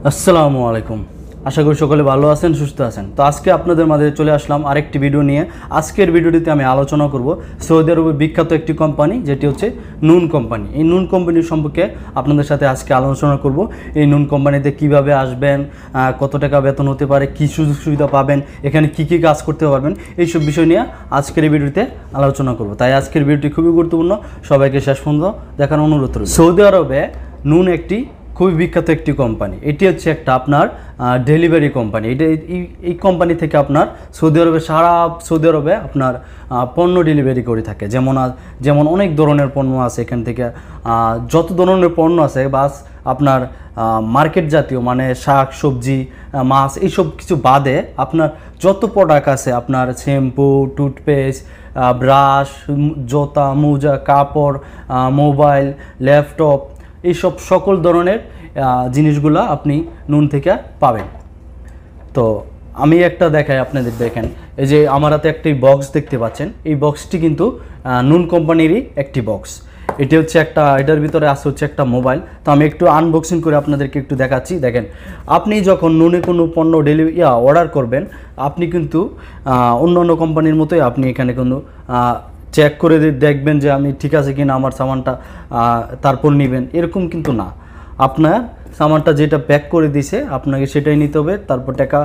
আসসালামু আলাইকুম। আশা করি সকলে ভালো আছেন, সুস্থ আছেন। তো আজকে আপনাদের মাঝে চলে আসলাম আরেকটি ভিডিও নিয়ে। আজকের ভিডিওটিতে আমি আলোচনা করব সৌদি আরবের বিখ্যাত একটি কোম্পানি, যেটি হচ্ছে নুন কোম্পানি। এই নুন কোম্পানির সম্পর্কে আপনাদের সাথে আজকে আলোচনা করব। এই নুন কোম্পানিতে কিভাবে আসবেন, কত টাকা বেতন হতে পারে, কী সুযোগ সুবিধা পাবেন, এখানে কি কি কাজ করতে পারবেন, এইসব বিষয় নিয়ে আজকের এই ভিডিওতে আলোচনা করব। তাই আজকের ভিডিওটি খুবই গুরুত্বপূর্ণ, সবাইকে শেষ পর্যন্ত দেখার অনুরোধ রইল। সৌদি আরবে নুন একটি খুবই বিখ্যাত একটি কোম্পানি। এটি হচ্ছে একটা আপনার ডেলিভারি কোম্পানি। এই কোম্পানি থেকে আপনার সারা সৌদি আরবে আপনার পণ্য ডেলিভারি করে থাকে। যেমন অনেক ধরনের পণ্য আছে এখান থেকে, যত ধরনের পণ্য আছে বাস আপনার মার্কেট জাতীয়, মানে শাক সবজি মাছ এইসব কিছু বাদে আপনার যত প্রোডাক্ট আছে, আপনার শ্যাম্পু, টুথপেস্ট, ব্রাশ, জুতা, মোজা, কাপড়, মোবাইল, ল্যাপটপ, এইসব সকল ধরনের জিনিসগুলো আপনি নুন থেকে পাবেন। তো আমি একটা দেখাই আপনাদের, দেখেন এই যে আমার হাতে একটি বক্স দেখতে পাচ্ছেন। এই বক্সটি কিন্তু নুন কোম্পানিরই একটি বক্স। এটি হচ্ছে এটার ভিতরে আছে হচ্ছে একটা মোবাইল। তো আমি একটু আনবক্সিং করে আপনাদেরকে একটু দেখাচ্ছি। দেখেন, আপনি যখন নুনে কোনো পণ্য অর্ডার করবেন, আপনি কিন্তু অন্য কোম্পানির মতোই আপনি এখানে কোনো চেক করে দেখবেন যে আমি ঠিক আছে কিনা আমার সামানটা, তারপর নেবেন, এরকম কিন্তু না। আপনার সামানটা যেটা প্যাক করে দিছে আপনাকে সেটাই নিতে হবে, তারপর টাকা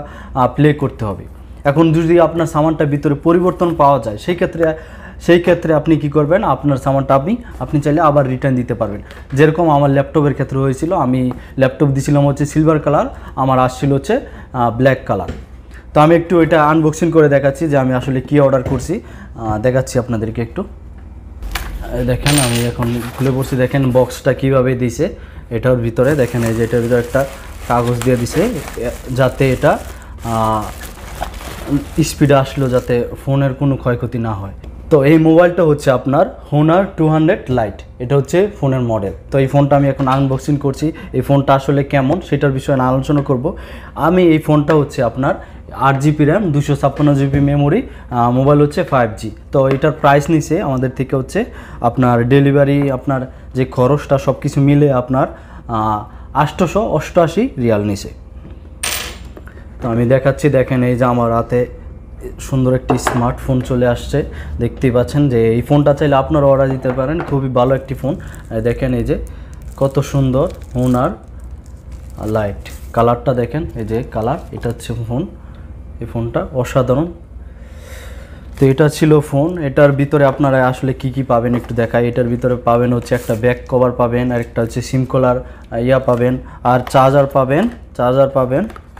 প্লে করতে হবে। এখন যদি আপনার সামানটার ভিতরে পরিবর্তন পাওয়া যায়, সেই ক্ষেত্রে আপনি কি করবেন, আপনার সামানটা আপনি চাইলে আবার রিটার্ন দিতে পারবেন। যেরকম আমার ল্যাপটপের ক্ষেত্রে হয়েছিল, আমি ল্যাপটপ দিয়েছিলাম হচ্ছে সিলভার কালার, আমার আসছিল হচ্ছে ব্ল্যাক কালার। তো আমি একটু এটা আনবক্সিং করে দেখাচ্ছি যে আমি আসলে কি অর্ডার করছি, দেখাচ্ছি আপনাদেরকে একটু। দেখেন আমি এখন খুলে পড়ছি, দেখেন বক্সটা কীভাবে দিছে। এটার ভিতরে দেখেন, এই যে এটার ভিতরে একটা কাগজ দিয়ে দিছে যাতে এটা স্পিডে আসলো, যাতে ফোনের কোনো ক্ষয়ক্ষতি না হয়। তো এই মোবাইলটা হচ্ছে আপনার হোনার 200 লাইট, এটা হচ্ছে ফোনের মডেল। তো এই ফোনটা আমি এখন আনবক্সিং করছি। এই ফোনটা আসলে কেমন সেটার বিষয়ে আলোচনা করব। এই ফোনটা হচ্ছে আপনার 8GB RAM, 256GB memory, mobile হচ্ছে 5G। তো এটার প্রাইস নিছে আমাদের থেকে হচ্ছে আপনার ডেলিভারি, আপনার যে খরচটা সব কিছু মিলে আপনার 888 রিয়াল নিছে। তো আমি দেখাচ্ছি, দেখেন এই যে আমার হাতে সুন্দর একটি স্মার্টফোন চলে আসছে। দেখতেই পাচ্ছেন যে এই ফোনটা চাইলে আপনারা অর্ডার দিতে পারেন, খুবই ভালো একটি ফোন। দেখেন এই যে কত সুন্দর হোনার লাইট, কালারটা দেখেন, এই যে কালার, এটা হচ্ছে ফোন। এই ফোনটা অসাধারণ। তো এটা ছিল ফোন। এটার ভিতরে আপনারা আসলে কি কি পাবেন একটু দেখাই। এটার ভিতরে পাবেন হচ্ছে একটা ব্যাক কভার পাবেন, আর একটা হচ্ছে সিম কলার পাবেন, আর চার্জার পাবেন,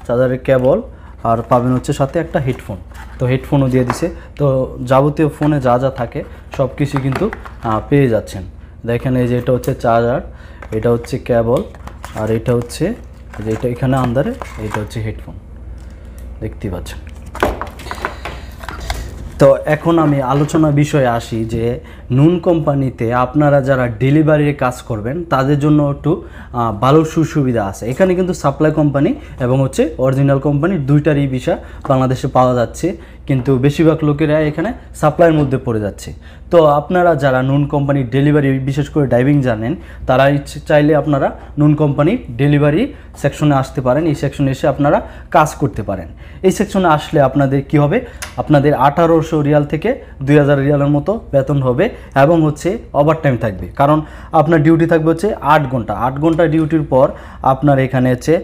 চার্জারের কেবল, আর পাবেন হচ্ছে সাথে একটা হেডফোন। তো হেডফোনও দিয়ে দিছে। তো যাবতীয় ফোনে যা যা থাকে সব কিছু কিন্তু পেয়ে যাচ্ছেন। দেখেন এই যে এটা হচ্ছে চার্জার, এটা হচ্ছে কেবল, আর এটা হচ্ছে যে এটা এখানে আন্দারে, এটা হচ্ছে হেডফোন, দেখতেই পাচ্ছেন। তো এখন আমি আলোচনা বিষয়ে আসি যে নুন কোম্পানিতে আপনারা যারা ডেলিভারির কাজ করবেন তাদের জন্য একটু ভালো সুবিধা আছে। এখানে কিন্তু সাপ্লাই কোম্পানি এবং হচ্ছে অরিজিনাল কোম্পানি দুইটারই ভিসা বাংলাদেশে পাওয়া যাচ্ছে, কিন্তু বেশিরভাগ লোকেরা এখানে সাপ্লাইয়ের মধ্যে পড়ে যাচ্ছে। তো আপনারা যারা নুন কোম্পানির ডেলিভারি, বিশেষ করে ড্রাইভিং জানেন, তারা চাইলে আপনারা নুন কোম্পানির ডেলিভারি সেকশনে আসতে পারেন। এই সেকশনে এসে আপনারা কাজ করতে পারেন। এই সেকশনে আসলে আপনাদের কি হবে, আপনাদের 1800 রিয়াল থেকে 2000 রিয়ালের মতো বেতন হবে, এবং হচ্ছে ওভারটাইম থাকবে। কারণ আপনার ডিউটি থাকবে হচ্ছে 8 ঘন্টা। 8 ঘন্টা ডিউটির পর আপনার এখানে হচ্ছে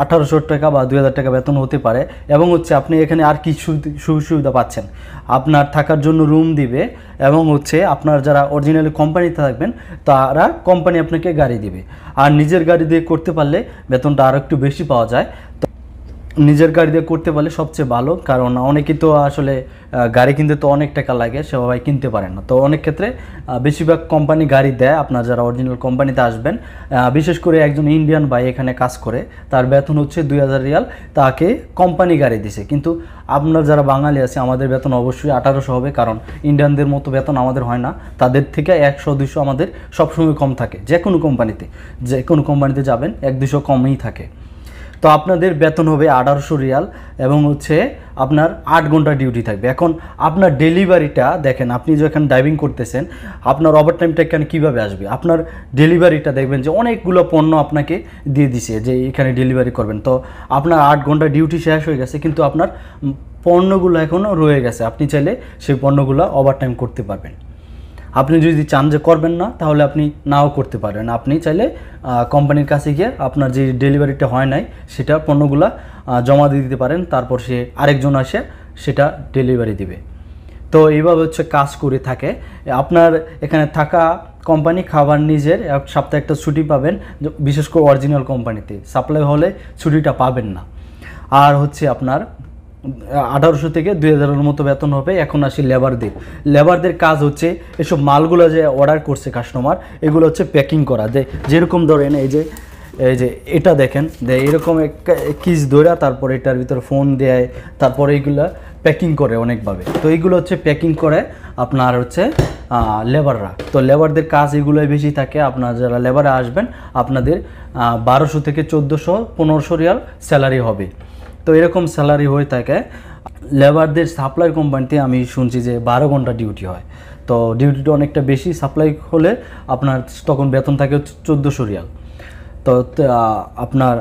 1800 টাকা বা 2000 টাকা বেতন হতে পারে। এবং হচ্ছে আপনি এখানে আর কি সুবিধা পাচ্ছেন, আপনার থাকার জন্য রুম দিবে, এবং হচ্ছে আপনার যারা অরিজিনালি কোম্পানিতে থাকবেন তারা কোম্পানি আপনাকে গাড়ি দিবে। আর নিজের গাড়ি দিয়ে করতে পারলে বেতনটা আরও একটু বেশি পাওয়া যায়। তো নিজের গাড়ি দিয়ে করতে পারলে সবচেয়ে ভালো, কারণ অনেকেই তো আসলে গাড়ি কিনতে তো অনেক টাকা লাগে, সবাই কিনতে পারেন না। তো অনেক ক্ষেত্রে বেশিরভাগ কোম্পানি গাড়ি দেয়। আপনার যারা অরিজিনাল কোম্পানিতে আসবেন, বিশেষ করে একজন ইন্ডিয়ান ভাই এখানে কাজ করে, তার বেতন হচ্ছে 2000 রিয়াল, তাকে কোম্পানি গাড়ি দিছে। কিন্তু আপনার যারা বাঙালি আছে, আমাদের বেতন অবশ্যই 1800 হবে, কারণ ইন্ডিয়ানদের মতো বেতন আমাদের হয় না। তাদের থেকে 100-200 আমাদের সবসময় কম থাকে। যে কোনো কোম্পানিতে যাবেন 1-200 কমই থাকে। তো তো আপনাদের বেতন হবে 1800 রিয়াল এবং হচ্ছে আপনার 8 ঘন্টা ডিউটি থাকবে। এখন আপনার ডেলিভারিটা দেখেন, আপনি যখন ড্রাইভিং করতেছেন আপনার ওভারটাইমটা এখানে কীভাবে আসবে, আপনার ডেলিভারিটা দেখবেন যে অনেকগুলো পণ্য আপনাকে দিয়ে দিছে যে এখানে ডেলিভারি করবেন, তো আপনার 8 ঘন্টা ডিউটি শেষ হয়ে গেছে কিন্তু আপনার পণ্যগুলো এখনও রয়ে গেছে, আপনি চাইলে সেই পণ্যগুলো ওভারটাইম করতে পারবেন। আপনি যদি চান যে করবেন না তাহলে আপনি নাও করতে পারেন, আপনি চাইলে কোম্পানির কাছে গিয়ে আপনার যে ডেলিভারিটা হয় নাই সেটা পণ্যগুলো জমা দিয়ে দিতে পারেন, তারপর সে আরেকজন আসে সেটা ডেলিভারি দিবে। তো এইভাবে হচ্ছে কাজ করে থাকে। আপনার এখানে থাকা, কোম্পানি, খাবার নিজের, এক সপ্তাহে একটা ছুটি পাবেন, বিশেষ করে অরিজিনাল কোম্পানিতে সাপ্লাই হলে ছুটিটা পাবেন না। আর হচ্ছে আপনার 1800 থেকে 2000-এর মতো বেতন হবে। এখন আসি লেবারদের। লেবারদের কাজ হচ্ছে এসব মালগুলো যে অর্ডার করছে কাস্টমার, এগুলো হচ্ছে প্যাকিং করা। যেরকম ধরেন এই যে এটা দেখেন, এরকম কিস ধরে তারপরে এটার ভিতরে ফোন দেয়, তারপরে এইগুলা প্যাকিং করে অনেকভাবে। তো এইগুলো হচ্ছে প্যাকিং করে আপনার হচ্ছে লেবাররা। তো লেবারদের কাজ এগুলোই বেশি থাকে। আপনার যারা লেবারে আসবেন আপনাদের 1200 থেকে 1400-1500 রিয়াল স্যালারি হবে। তো এরকম স্যালারি হয়ে থাকে। লেবারদের সাপ্লাই কোম্পানিতে আমি শুনছি যে 12 ঘন্টা ডিউটি হয়, তো ডিউটিটা অনেকটা বেশি। সাপ্লাই হলে আপনার তখন বেতন থাকে 1400 রিয়াল। তো আপনার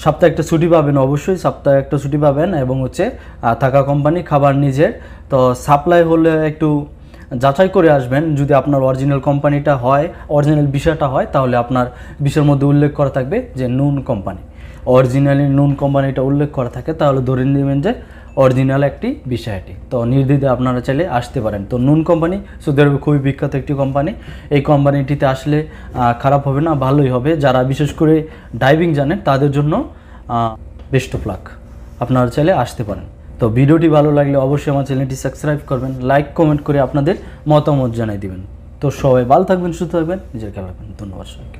সপ্তাহে একটা ছুটি পাবেন, অবশ্যই সপ্তাহে একটা ছুটি পাবেন, এবং হচ্ছে থাকা কোম্পানি, খাবার নিজের। তো সাপ্লাই হলে একটু যাচাই করে আসবেন, যদি আপনার অরিজিনাল কোম্পানিটা হয়, অরিজিনাল বিষয়টা হয়, তাহলে আপনার বিষয়ের মধ্যে উল্লেখ করা থাকবে যে নুন কোম্পানি, অরিজিনালি নুন কোম্পানিটা উল্লেখ করা থাকে, তাহলে ধরে নেবেন যে অরিজিনাল একটি বিষয়টি। তো নির্দ্বিধায় আপনারা চাইলে আসতে পারেন। তো নুন কোম্পানি সৌদি আরবে খুবই বিখ্যাত একটি কোম্পানি। এই কোম্পানিটিতে আসলে খারাপ হবে না, ভালোই হবে। যারা বিশেষ করে ড্রাইভিং জানেন তাদের জন্য বেস্ট অফ লাক, আপনারা চাইলে আসতে পারেন। তো ভিডিওটি ভালো লাগলে অবশ্যই আমার চ্যানেলটি সাবস্ক্রাইব করবেন, লাইক কমেন্ট করে আপনাদের মতামত জানিয়ে দিবেন। তো সবাই ভালো থাকবেন, সুস্থ থাকবেন, নিজের খেয়াল রাখবেন। ধন্যবাদ সবাইকে।